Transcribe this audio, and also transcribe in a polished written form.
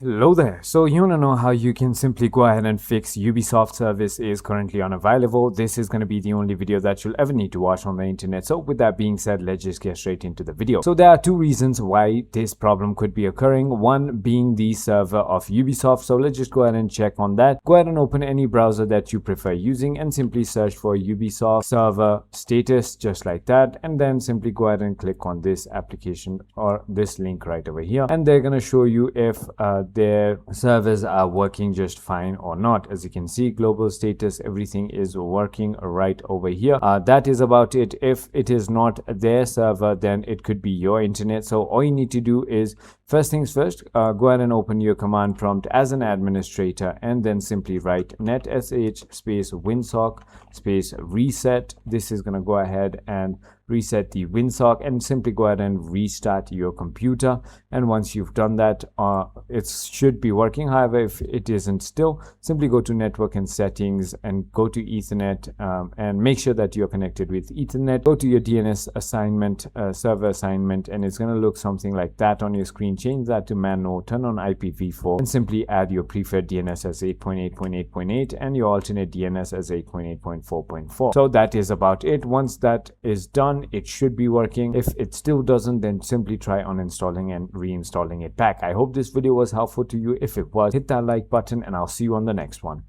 Hello there. So you want to know how you can simply go ahead and fix Ubisoft Service is currently unavailable. This is going to be the only video that you'll ever need to watch on the internet. So with that being said, let's just get straight into the video. So there are two reasons why this problem could be occurring. One being the server of Ubisoft. So let's just go ahead and check on that. Go ahead and open any browser that you prefer using and simply search for Ubisoft server status just like that. And then simply go ahead and click on this application or this link right over here. And they're going to show you if their servers are working just fine or not. As you can see, global status, everything is working right over here. That is about it. If it is not their server, then it could be your internet. So all you need to do is, first things first, go ahead and open your command prompt as an administrator and then simply write netsh space winsock space reset. This is going to go ahead and reset the winsock and simply go ahead and restart your computer. And once you've done that, it should be working. However, if it isn't still, simply go to network and settings and go to Ethernet and make sure that you're connected with Ethernet. Go to your DNS assignment, server assignment, and it's going to look something like that on your screen. Change that to man no, turn on IPv4 and simply add your preferred DNS as 8.8.8.8 and your alternate DNS as 8.8.4.4. So that is about it. Once that is done, it should be working. If it still doesn't, then simply try uninstalling and reinstalling it back. I hope this video was helpful to you. If it was, hit that like button and I'll see you on the next one.